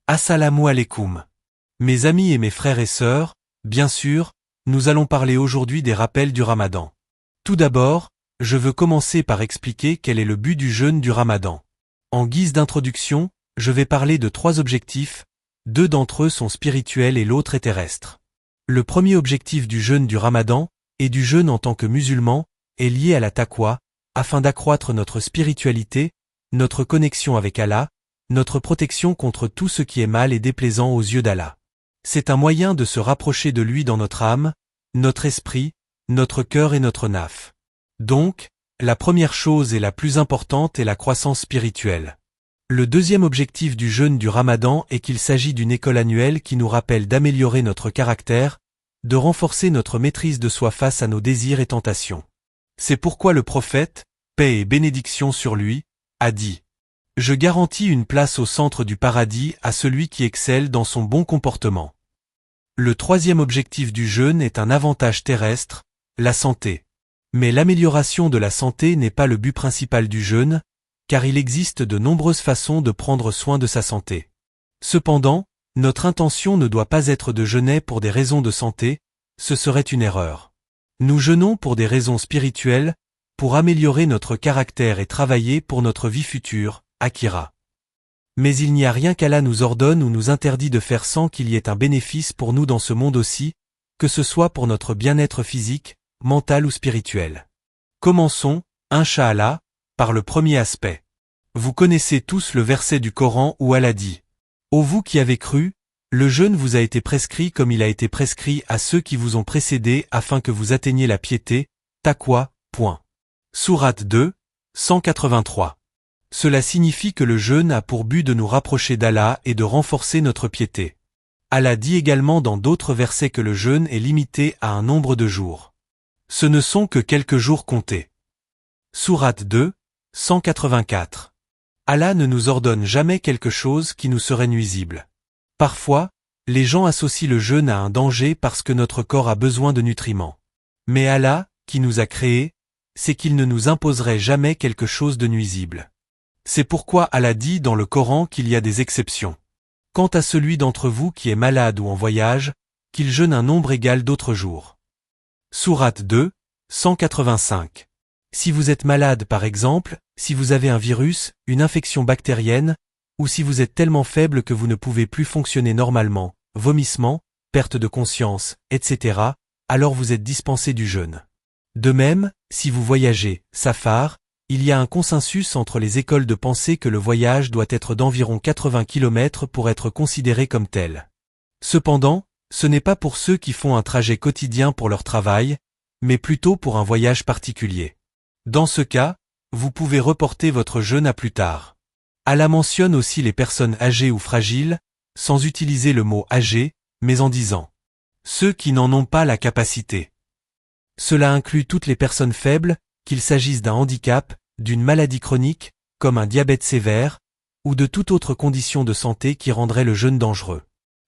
Assalamu alaikum. Mes amis et mes frères et sœurs, bien sûr, nous allons parler aujourd'hui des rappels du Ramadan. Tout d'abord, je veux commencer par expliquer quel est le but du jeûne du Ramadan. En guise d'introduction, je vais parler de 3 objectifs, 2 d'entre eux sont spirituels et l'autre est terrestre. Le premier objectif du jeûne du Ramadan, et du jeûne en tant que musulman, est lié à la taqwa, afin d'accroître notre spiritualité, notre connexion avec Allah, notre protection contre tout ce qui est mal et déplaisant aux yeux d'Allah. C'est un moyen de se rapprocher de lui dans notre âme, notre esprit, notre cœur et notre naf. Donc, la première chose et la plus importante est la croissance spirituelle. Le deuxième objectif du jeûne du Ramadan est qu'il s'agit d'une école annuelle qui nous rappelle d'améliorer notre caractère, de renforcer notre maîtrise de soi face à nos désirs et tentations. C'est pourquoi le prophète, paix et bénédiction sur lui, a dit: Je garantis une place au centre du paradis à celui qui excelle dans son bon comportement. Le troisième objectif du jeûne est un avantage terrestre, la santé. Mais l'amélioration de la santé n'est pas le but principal du jeûne, car il existe de nombreuses façons de prendre soin de sa santé. Cependant, notre intention ne doit pas être de jeûner pour des raisons de santé, ce serait une erreur. Nous jeûnons pour des raisons spirituelles, pour améliorer notre caractère et travailler pour notre vie future, Akira. Mais il n'y a rien qu'Allah nous ordonne ou nous interdit de faire sans qu'il y ait un bénéfice pour nous dans ce monde aussi, que ce soit pour notre bien-être physique, mental ou spirituel. Commençons, Inch'Allah, par le premier aspect. Vous connaissez tous le verset du Coran où Allah dit: Ô vous qui avez cru, le jeûne vous a été prescrit comme il a été prescrit à ceux qui vous ont précédés afin que vous atteigniez la piété, taqwa. Sourate 2, 183. Cela signifie que le jeûne a pour but de nous rapprocher d'Allah et de renforcer notre piété. Allah dit également dans d'autres versets que le jeûne est limité à un nombre de jours. Ce ne sont que quelques jours comptés. Sourate 2, 184. Allah ne nous ordonne jamais quelque chose qui nous serait nuisible. Parfois, les gens associent le jeûne à un danger parce que notre corps a besoin de nutriments. Mais Allah, qui nous a créés, c'est qu'il ne nous imposerait jamais quelque chose de nuisible. C'est pourquoi Allah dit dans le Coran qu'il y a des exceptions. Quant à celui d'entre vous qui est malade ou en voyage, qu'il jeûne un nombre égal d'autres jours. Sourate 2, 185. Si vous êtes malade par exemple, si vous avez un virus, une infection bactérienne, ou si vous êtes tellement faible que vous ne pouvez plus fonctionner normalement, vomissements, perte de conscience, etc., alors vous êtes dispensé du jeûne. De même, si vous voyagez, safar, il y a un consensus entre les écoles de pensée que le voyage doit être d'environ 80 km pour être considéré comme tel. Cependant, ce n'est pas pour ceux qui font un trajet quotidien pour leur travail, mais plutôt pour un voyage particulier. Dans ce cas, vous pouvez reporter votre jeûne à plus tard. Allah mentionne aussi les personnes âgées ou fragiles, sans utiliser le mot âgé, mais en disant ceux qui n'en ont pas la capacité. Cela inclut toutes les personnes faibles, qu'il s'agisse d'un handicap, d'une maladie chronique, comme un diabète sévère, ou de toute autre condition de santé qui rendrait le jeûne dangereux.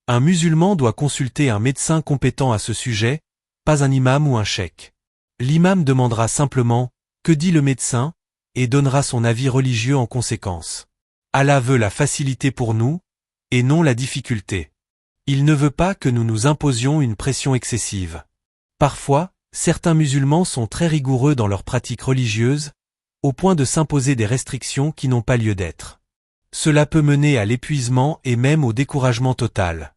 Un musulman doit consulter un médecin compétent à ce sujet, pas un imam ou un cheikh. L'imam demandera simplement « Que dit le médecin ?» et donnera son avis religieux en conséquence. Allah veut la facilité pour nous, et non la difficulté. Il ne veut pas que nous nous imposions une pression excessive. Parfois, certains musulmans sont très rigoureux dans leurs pratiques religieuses, au point de s'imposer des restrictions qui n'ont pas lieu d'être. Cela peut mener à l'épuisement et même au découragement total.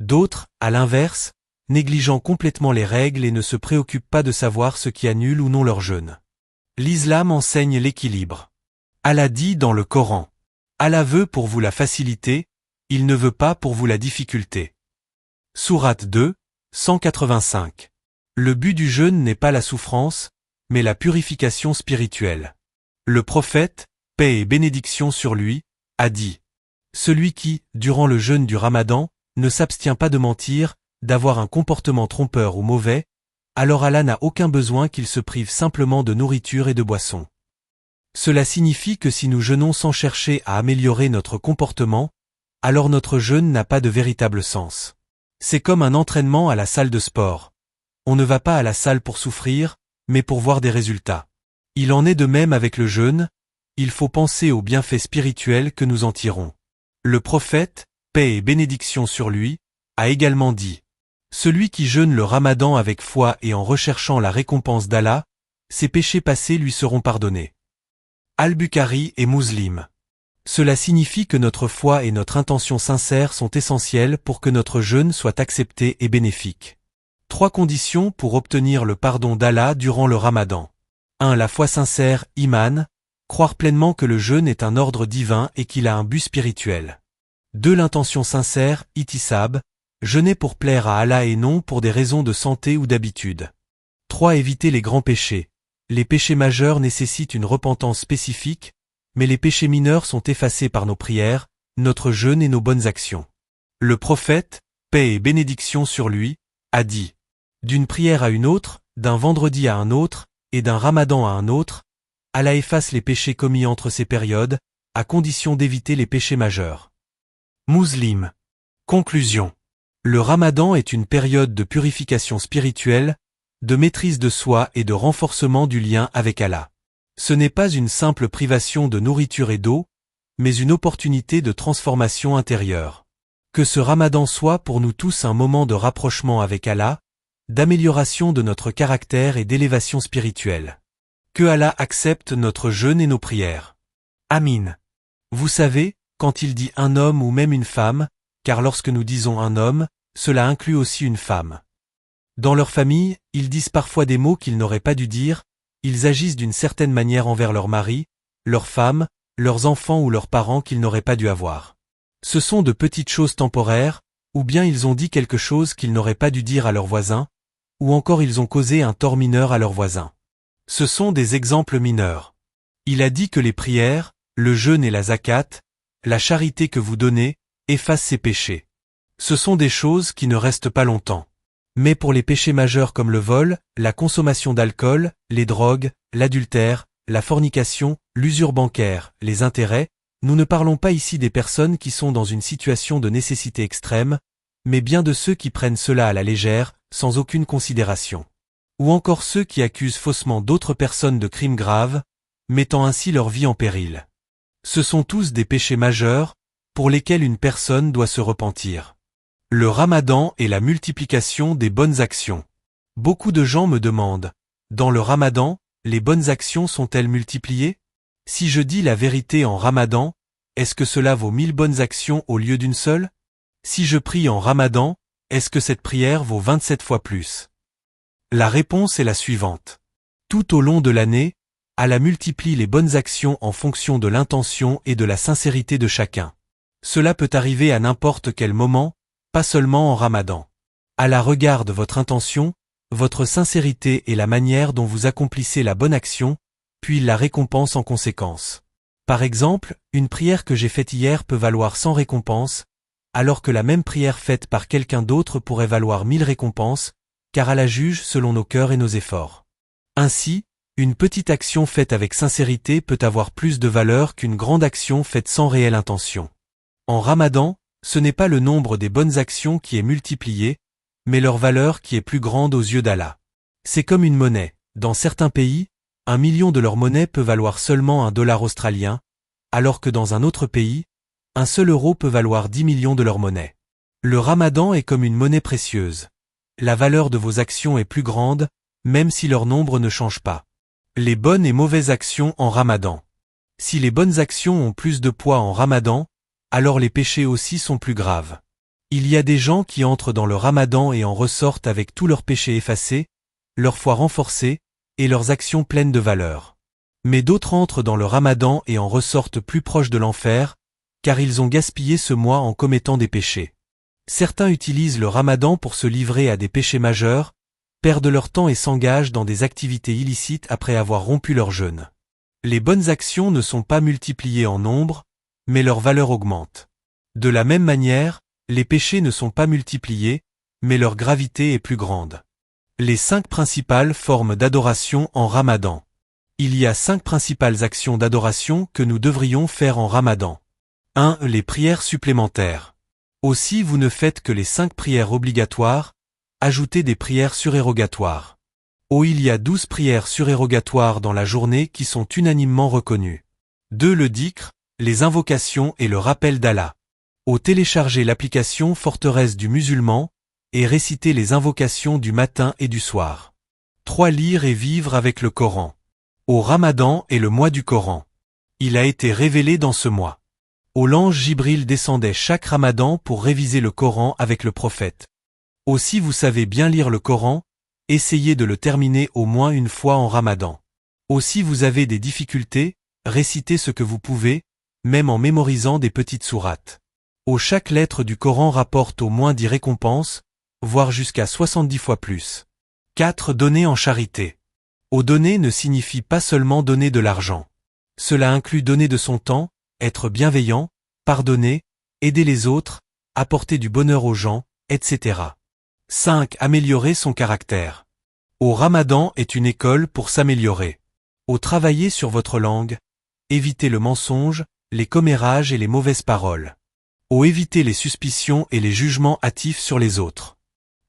D'autres, à l'inverse, négligeant complètement les règles et ne se préoccupent pas de savoir ce qui annule ou non leur jeûne. L'islam enseigne l'équilibre. Allah dit dans le Coran: Allah veut pour vous la facilité, il ne veut pas pour vous la difficulté. Sourate 2, 185. Le but du jeûne n'est pas la souffrance, mais la purification spirituelle. Le prophète, paix et bénédiction sur lui, a dit: Celui qui, durant le jeûne du Ramadan, ne s'abstient pas de mentir, d'avoir un comportement trompeur ou mauvais, alors Allah n'a aucun besoin qu'il se prive simplement de nourriture et de boisson. Cela signifie que si nous jeûnons sans chercher à améliorer notre comportement, alors notre jeûne n'a pas de véritable sens. C'est comme un entraînement à la salle de sport. On ne va pas à la salle pour souffrir, mais pour voir des résultats. Il en est de même avec le jeûne, il faut penser aux bienfaits spirituels que nous en tirons. Le prophète, paix et bénédiction sur lui, a également dit: celui qui jeûne le Ramadan avec foi et en recherchant la récompense d'Allah, ses péchés passés lui seront pardonnés. Al-Bukhari et Muslim. Cela signifie que notre foi et notre intention sincère sont essentielles pour que notre jeûne soit accepté et bénéfique. 3 conditions pour obtenir le pardon d'Allah durant le Ramadan. 1. La foi sincère, iman, croire pleinement que le jeûne est un ordre divin et qu'il a un but spirituel. 2. L'intention sincère, itisab, jeûner pour plaire à Allah et non pour des raisons de santé ou d'habitude. 3. Éviter les grands péchés. Les péchés majeurs nécessitent une repentance spécifique, mais les péchés mineurs sont effacés par nos prières, notre jeûne et nos bonnes actions. Le prophète, paix et bénédiction sur lui, a dit: d'une prière à une autre, d'un vendredi à un autre, et d'un Ramadan à un autre, Allah efface les péchés commis entre ces périodes, à condition d'éviter les péchés majeurs. Muslim. Conclusion. Le Ramadan est une période de purification spirituelle, de maîtrise de soi et de renforcement du lien avec Allah. Ce n'est pas une simple privation de nourriture et d'eau, mais une opportunité de transformation intérieure. Que ce Ramadan soit pour nous tous un moment de rapprochement avec Allah, d'amélioration de notre caractère et d'élévation spirituelle. Que Allah accepte notre jeûne et nos prières. Amin. Vous savez, quand il dit un homme ou même une femme, car lorsque nous disons un homme, cela inclut aussi une femme. Dans leur famille, ils disent parfois des mots qu'ils n'auraient pas dû dire, ils agissent d'une certaine manière envers leur mari, leur femme, leurs enfants ou leurs parents qu'ils n'auraient pas dû avoir. Ce sont de petites choses temporaires, ou bien ils ont dit quelque chose qu'ils n'auraient pas dû dire à leurs voisins, ou encore ils ont causé un tort mineur à leurs voisins. Ce sont des exemples mineurs. Il a dit que les prières, le jeûne et la zakat, la charité que vous donnez, effacent ces péchés. Ce sont des choses qui ne restent pas longtemps. Mais pour les péchés majeurs comme le vol, la consommation d'alcool, les drogues, l'adultère, la fornication, l'usure bancaire, les intérêts, nous ne parlons pas ici des personnes qui sont dans une situation de nécessité extrême, mais bien de ceux qui prennent cela à la légère, sans aucune considération. Ou encore ceux qui accusent faussement d'autres personnes de crimes graves, mettant ainsi leur vie en péril. Ce sont tous des péchés majeurs, pour lesquels une personne doit se repentir. Le Ramadan et la multiplication des bonnes actions. Beaucoup de gens me demandent, dans le Ramadan, les bonnes actions sont-elles multipliées? Si je dis la vérité en Ramadan, est-ce que cela vaut 1000 bonnes actions au lieu d'une seule? Si je prie en Ramadan, est-ce que cette prière vaut 27 fois plus? La réponse est la suivante. Tout au long de l'année, Allah multiplie les bonnes actions en fonction de l'intention et de la sincérité de chacun. Cela peut arriver à n'importe quel moment, pas seulement en Ramadan. Allah regarde votre intention, votre sincérité et la manière dont vous accomplissez la bonne action, puis il la récompense en conséquence. Par exemple, une prière que j'ai faite hier peut valoir 100 récompenses, alors que la même prière faite par quelqu'un d'autre pourrait valoir 1000 récompenses, car Allah juge selon nos cœurs et nos efforts. Ainsi, une petite action faite avec sincérité peut avoir plus de valeur qu'une grande action faite sans réelle intention. En Ramadan, ce n'est pas le nombre des bonnes actions qui est multiplié, mais leur valeur qui est plus grande aux yeux d'Allah. C'est comme une monnaie. Dans certains pays, 1 million de leur monnaie peut valoir seulement $1 australien, alors que dans un autre pays, un seul euro peut valoir 10 millions de leur monnaie. Le Ramadan est comme une monnaie précieuse. La valeur de vos actions est plus grande, même si leur nombre ne change pas. Les bonnes et mauvaises actions en Ramadan. Si les bonnes actions ont plus de poids en Ramadan, alors les péchés aussi sont plus graves. Il y a des gens qui entrent dans le Ramadan et en ressortent avec tous leurs péchés effacés, leur foi renforcée, et leurs actions pleines de valeur. Mais d'autres entrent dans le Ramadan et en ressortent plus proches de l'enfer, car ils ont gaspillé ce mois en commettant des péchés. Certains utilisent le Ramadan pour se livrer à des péchés majeurs, perdent leur temps et s'engagent dans des activités illicites après avoir rompu leur jeûne. Les bonnes actions ne sont pas multipliées en nombre, mais leur valeur augmente. De la même manière, les péchés ne sont pas multipliés, mais leur gravité est plus grande. Les 5 principales formes d'adoration en Ramadan. Il y a 5 principales actions d'adoration que nous devrions faire en Ramadan. 1. Les prières supplémentaires. Aussi vous ne faites que les 5 prières obligatoires, ajoutez des prières surérogatoires. Il y a 12 prières surérogatoires dans la journée qui sont unanimement reconnues. 2. Le dhikr, les invocations et le rappel d'Allah. Au télécharger l'application Forteresse du musulman, et réciter les invocations du matin et du soir. 3. Lire et vivre avec le Coran. Au Ramadan est le mois du Coran. Il a été révélé dans ce mois. Au l'ange Jibril descendait chaque Ramadan pour réviser le Coran avec le prophète. Aussi vous savez bien lire le Coran, essayez de le terminer au moins une fois en Ramadan. Aussi vous avez des difficultés, récitez ce que vous pouvez, même en mémorisant des petites sourates. Chaque lettre du Coran rapporte au moins 10 récompenses, voire jusqu'à 70 fois plus. 4. Donner en charité. Donner ne signifie pas seulement donner de l'argent. Cela inclut donner de son temps, être bienveillant, pardonner, aider les autres, apporter du bonheur aux gens, etc. 5. Améliorer son caractère. Ramadan est une école pour s'améliorer. Travailler sur votre langue, évitez le mensonge, les commérages et les mauvaises paroles. Évitez les suspicions et les jugements hâtifs sur les autres.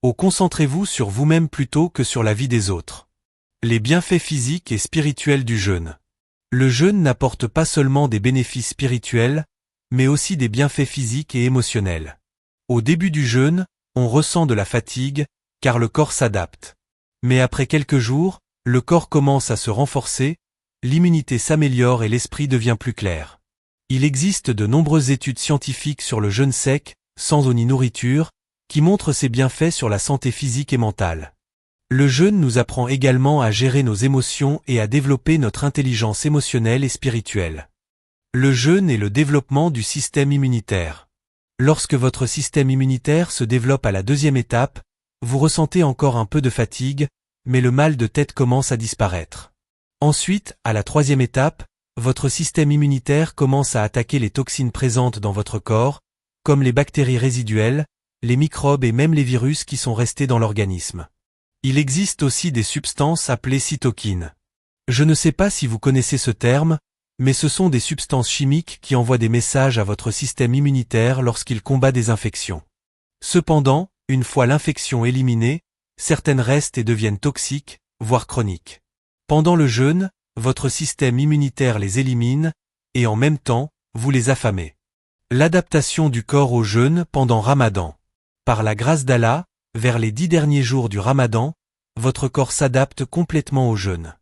Concentrez-vous sur vous-même plutôt que sur la vie des autres. Les bienfaits physiques et spirituels du jeûne. Le jeûne n'apporte pas seulement des bénéfices spirituels, mais aussi des bienfaits physiques et émotionnels. Au début du jeûne, on ressent de la fatigue, car le corps s'adapte. Mais après quelques jours, le corps commence à se renforcer, l'immunité s'améliore et l'esprit devient plus clair. Il existe de nombreuses études scientifiques sur le jeûne sec, sans eau ni nourriture, qui montrent ses bienfaits sur la santé physique et mentale. Le jeûne nous apprend également à gérer nos émotions et à développer notre intelligence émotionnelle et spirituelle. Le jeûne est le développement du système immunitaire. Lorsque votre système immunitaire se développe à la 2e étape, vous ressentez encore un peu de fatigue, mais le mal de tête commence à disparaître. Ensuite, à la 3e étape, votre système immunitaire commence à attaquer les toxines présentes dans votre corps, comme les bactéries résiduelles, les microbes et même les virus qui sont restés dans l'organisme. Il existe aussi des substances appelées cytokines. Je ne sais pas si vous connaissez ce terme, mais ce sont des substances chimiques qui envoient des messages à votre système immunitaire lorsqu'il combat des infections. Cependant, une fois l'infection éliminée, certaines restent et deviennent toxiques, voire chroniques. Pendant le jeûne, votre système immunitaire les élimine, et en même temps, vous les affamez. L'adaptation du corps au jeûne pendant Ramadan. Par la grâce d'Allah, vers les 10 derniers jours du Ramadan, votre corps s'adapte complètement au jeûne.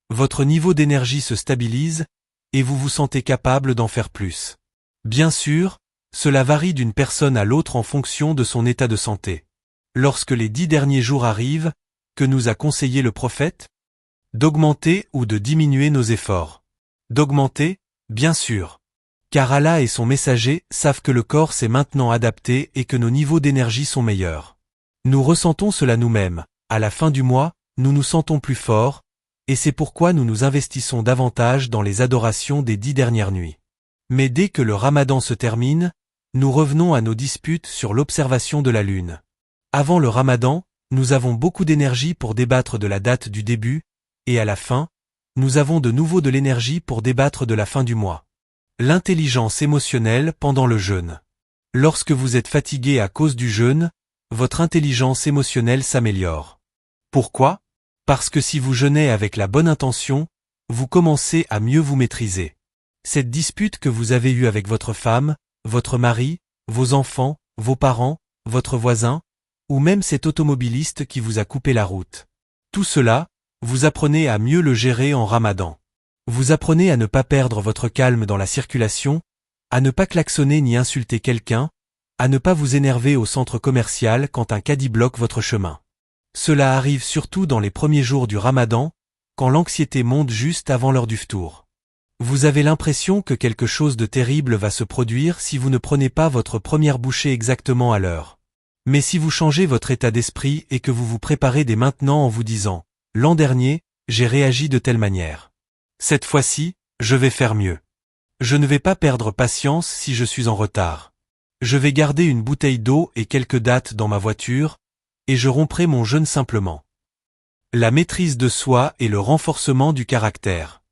Votre niveau d'énergie se stabilise, et vous vous sentez capable d'en faire plus. Bien sûr, cela varie d'une personne à l'autre en fonction de son état de santé. Lorsque les 10 derniers jours arrivent, que nous a conseillé le prophète? D'augmenter ou de diminuer nos efforts. D'augmenter, bien sûr. Car Allah et son messager savent que le corps s'est maintenant adapté et que nos niveaux d'énergie sont meilleurs. Nous ressentons cela nous-mêmes. À la fin du mois, nous nous sentons plus forts, et c'est pourquoi nous nous investissons davantage dans les adorations des 10 dernières nuits. Mais dès que le Ramadan se termine, nous revenons à nos disputes sur l'observation de la lune. Avant le Ramadan, nous avons beaucoup d'énergie pour débattre de la date du début, et à la fin, nous avons de nouveau de l'énergie pour débattre de la fin du mois. L'intelligence émotionnelle pendant le jeûne. Lorsque vous êtes fatigué à cause du jeûne, votre intelligence émotionnelle s'améliore. Pourquoi? Parce que si vous jeûnez avec la bonne intention, vous commencez à mieux vous maîtriser. Cette dispute que vous avez eue avec votre femme, votre mari, vos enfants, vos parents, votre voisin, ou même cet automobiliste qui vous a coupé la route. Tout cela, vous apprenez à mieux le gérer en Ramadan. Vous apprenez à ne pas perdre votre calme dans la circulation, à ne pas klaxonner ni insulter quelqu'un, à ne pas vous énerver au centre commercial quand un caddie bloque votre chemin. Cela arrive surtout dans les premiers jours du Ramadan, quand l'anxiété monte juste avant l'heure du ftour. Vous avez l'impression que quelque chose de terrible va se produire si vous ne prenez pas votre première bouchée exactement à l'heure. Mais si vous changez votre état d'esprit et que vous vous préparez dès maintenant en vous disant « L'an dernier, j'ai réagi de telle manière. Cette fois-ci, je vais faire mieux. Je ne vais pas perdre patience si je suis en retard. Je vais garder une bouteille d'eau et quelques dattes dans ma voiture, et je romprai mon jeûne simplement. » La maîtrise de soi et le renforcement du caractère.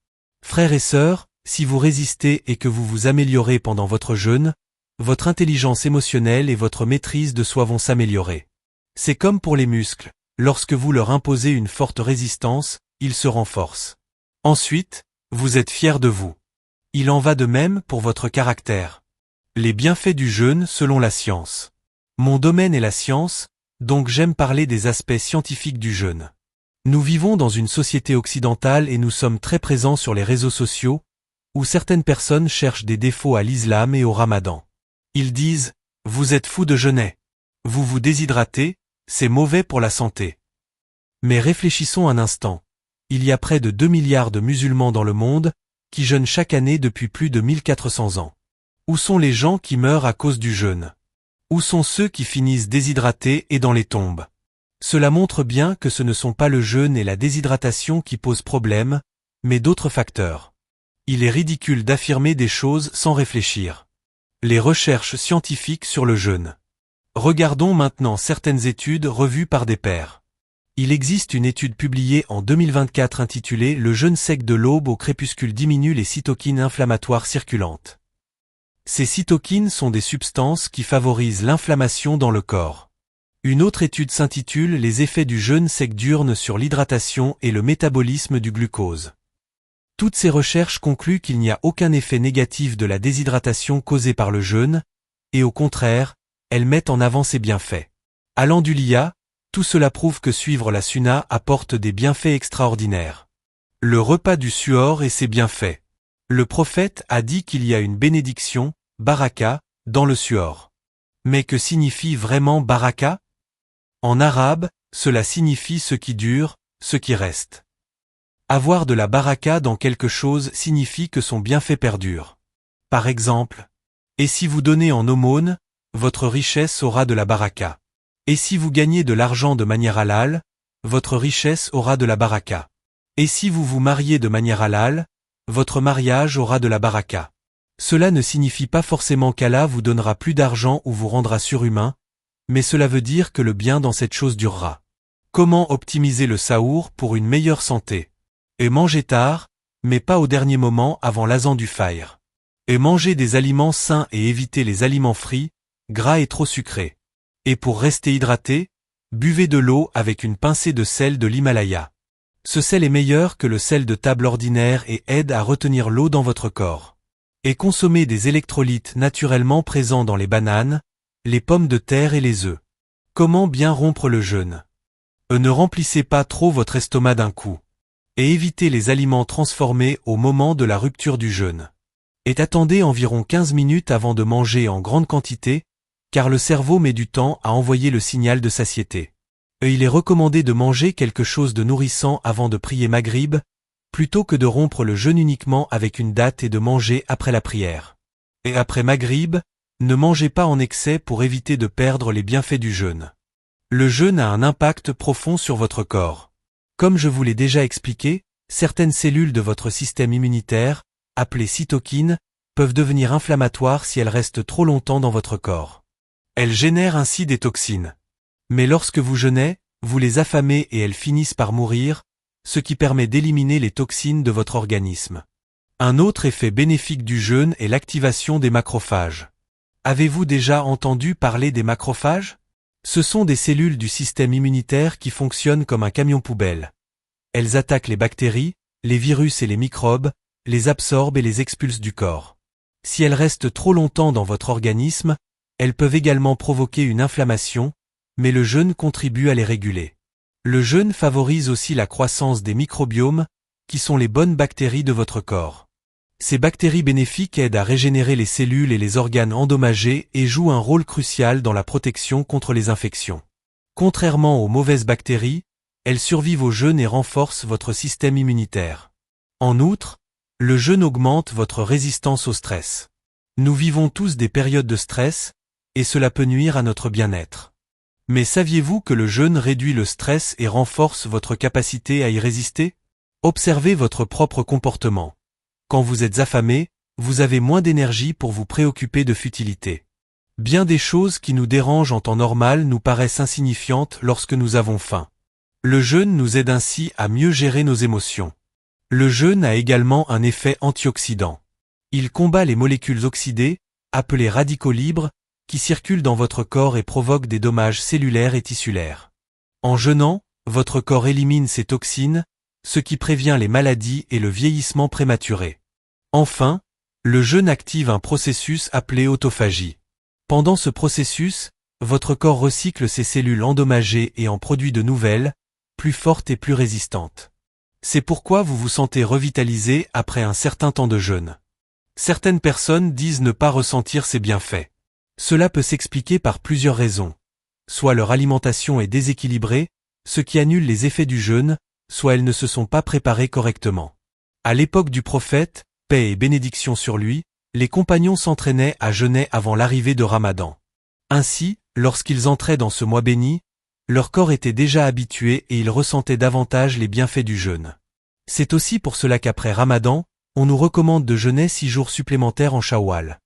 Frères et sœurs, si vous résistez et que vous vous améliorez pendant votre jeûne, votre intelligence émotionnelle et votre maîtrise de soi vont s'améliorer. C'est comme pour les muscles, lorsque vous leur imposez une forte résistance, ils se renforcent. Ensuite, vous êtes fiers de vous. Il en va de même pour votre caractère. Les bienfaits du jeûne selon la science. Mon domaine est la science, donc j'aime parler des aspects scientifiques du jeûne. Nous vivons dans une société occidentale et nous sommes très présents sur les réseaux sociaux, où certaines personnes cherchent des défauts à l'islam et au ramadan. Ils disent « Vous êtes fou de jeûner. Vous vous déshydratez, c'est mauvais pour la santé. » Mais réfléchissons un instant. Il y a près de 2 milliards de musulmans dans le monde, qui jeûnent chaque année depuis plus de 1400 ans. Où sont les gens qui meurent à cause du jeûne? Où sont ceux qui finissent déshydratés et dans les tombes? Cela montre bien que ce ne sont pas le jeûne et la déshydratation qui posent problème, mais d'autres facteurs. Il est ridicule d'affirmer des choses sans réfléchir. Les recherches scientifiques sur le jeûne. Regardons maintenant certaines études revues par des pairs. Il existe une étude publiée en 2024 intitulée « Le jeûne sec de l'aube au crépuscule diminue les cytokines inflammatoires circulantes ». Ces cytokines sont des substances qui favorisent l'inflammation dans le corps. Une autre étude s'intitule « Les effets du jeûne sec diurne sur l'hydratation et le métabolisme du glucose ». Toutes ces recherches concluent qu'il n'y a aucun effet négatif de la déshydratation causée par le jeûne, et au contraire, elles mettent en avant ses bienfaits. Allant du Lia, tout cela prouve que suivre la sunna apporte des bienfaits extraordinaires. Le repas du suor et ses bienfaits. Le prophète a dit qu'il y a une bénédiction, baraka, dans le suor. Mais que signifie vraiment baraka? En arabe, cela signifie ce qui dure, ce qui reste. Avoir de la baraka dans quelque chose signifie que son bienfait perdure. Par exemple, et si vous donnez en aumône, votre richesse aura de la baraka. Et si vous gagnez de l'argent de manière halal, votre richesse aura de la baraka. Et si vous vous mariez de manière halal, votre mariage aura de la baraka. Cela ne signifie pas forcément qu'Allah vous donnera plus d'argent ou vous rendra surhumain, mais cela veut dire que le bien dans cette chose durera. Comment optimiser le saour pour une meilleure santé? Et manger tard, mais pas au dernier moment avant l'azan du fajr. Et manger des aliments sains et éviter les aliments frits, gras et trop sucrés. Et pour rester hydraté, buvez de l'eau avec une pincée de sel de l'Himalaya. Ce sel est meilleur que le sel de table ordinaire et aide à retenir l'eau dans votre corps. Et consommez des électrolytes naturellement présents dans les bananes, les pommes de terre et les œufs. Comment bien rompre le jeûne? Ne remplissez pas trop votre estomac d'un coup. Et évitez les aliments transformés au moment de la rupture du jeûne. Et attendez environ 15 minutes avant de manger en grande quantité, car le cerveau met du temps à envoyer le signal de satiété. Et il est recommandé de manger quelque chose de nourrissant avant de prier Maghrib, plutôt que de rompre le jeûne uniquement avec une date et de manger après la prière. Et après Maghrib, ne mangez pas en excès pour éviter de perdre les bienfaits du jeûne. Le jeûne a un impact profond sur votre corps. Comme je vous l'ai déjà expliqué, certaines cellules de votre système immunitaire, appelées cytokines, peuvent devenir inflammatoires si elles restent trop longtemps dans votre corps. Elles génèrent ainsi des toxines. Mais lorsque vous jeûnez, vous les affamez et elles finissent par mourir, ce qui permet d'éliminer les toxines de votre organisme. Un autre effet bénéfique du jeûne est l'activation des macrophages. Avez-vous déjà entendu parler des macrophages? Ce sont des cellules du système immunitaire qui fonctionnent comme un camion poubelle. Elles attaquent les bactéries, les virus et les microbes, les absorbent et les expulsent du corps. Si elles restent trop longtemps dans votre organisme, elles peuvent également provoquer une inflammation, mais le jeûne contribue à les réguler. Le jeûne favorise aussi la croissance des microbiomes, qui sont les bonnes bactéries de votre corps. Ces bactéries bénéfiques aident à régénérer les cellules et les organes endommagés et jouent un rôle crucial dans la protection contre les infections. Contrairement aux mauvaises bactéries, elles survivent au jeûne et renforcent votre système immunitaire. En outre, le jeûne augmente votre résistance au stress. Nous vivons tous des périodes de stress, et cela peut nuire à notre bien-être. Mais saviez-vous que le jeûne réduit le stress et renforce votre capacité à y résister? Observez votre propre comportement. Quand vous êtes affamé, vous avez moins d'énergie pour vous préoccuper de futilités. Bien des choses qui nous dérangent en temps normal nous paraissent insignifiantes lorsque nous avons faim. Le jeûne nous aide ainsi à mieux gérer nos émotions. Le jeûne a également un effet antioxydant. Il combat les molécules oxydées, appelées radicaux libres, qui circulent dans votre corps et provoquent des dommages cellulaires et tissulaires. En jeûnant, votre corps élimine ces toxines, ce qui prévient les maladies et le vieillissement prématuré. Enfin, Le jeûne active un processus appelé autophagie. Pendant ce processus, votre corps recycle ses cellules endommagées et en produit de nouvelles, plus fortes et plus résistantes. C'est pourquoi vous vous sentez revitalisé après un certain temps de jeûne. Certaines personnes disent ne pas ressentir ces bienfaits. Cela peut s'expliquer par plusieurs raisons. Soit leur alimentation est déséquilibrée, ce qui annule les effets du jeûne, soit elles ne se sont pas préparées correctement. À l'époque du prophète, paix et bénédiction sur lui, les compagnons s'entraînaient à jeûner avant l'arrivée de Ramadan. Ainsi, lorsqu'ils entraient dans ce mois béni, leur corps était déjà habitué et ils ressentaient davantage les bienfaits du jeûne. C'est aussi pour cela qu'après Ramadan, on nous recommande de jeûner 6 jours supplémentaires en Shawwal.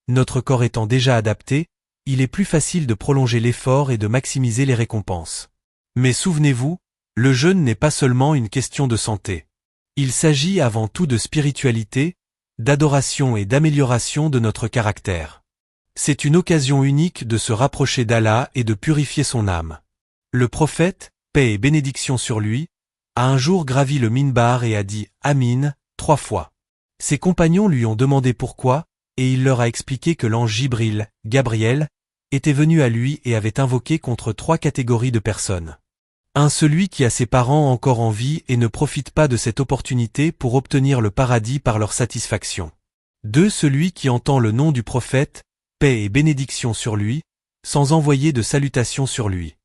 Notre corps étant déjà adapté, il est plus facile de prolonger l'effort et de maximiser les récompenses. Mais souvenez-vous, le jeûne n'est pas seulement une question de santé. Il s'agit avant tout de spiritualité, d'adoration et d'amélioration de notre caractère. C'est une occasion unique de se rapprocher d'Allah et de purifier son âme. Le prophète, paix et bénédiction sur lui, a un jour gravi le minbar et a dit « Amin » 3 fois. Ses compagnons lui ont demandé pourquoi, et il leur a expliqué que l'ange Jibril, Gabriel, était venu à lui et avait invoqué contre 3 catégories de personnes. 1. Celui qui a ses parents encore en vie et ne profite pas de cette opportunité pour obtenir le paradis par leur satisfaction. 2. Celui qui entend le nom du prophète, paix et bénédiction sur lui, sans envoyer de salutations sur lui.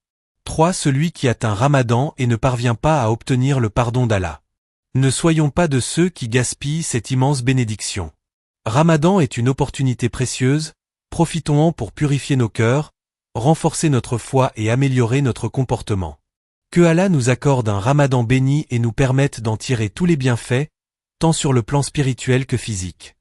3. Celui qui atteint Ramadan et ne parvient pas à obtenir le pardon d'Allah. Ne soyons pas de ceux qui gaspillent cette immense bénédiction. Ramadan est une opportunité précieuse, profitons-en pour purifier nos cœurs, renforcer notre foi et améliorer notre comportement. Que Allah nous accorde un Ramadan béni et nous permette d'en tirer tous les bienfaits, tant sur le plan spirituel que physique.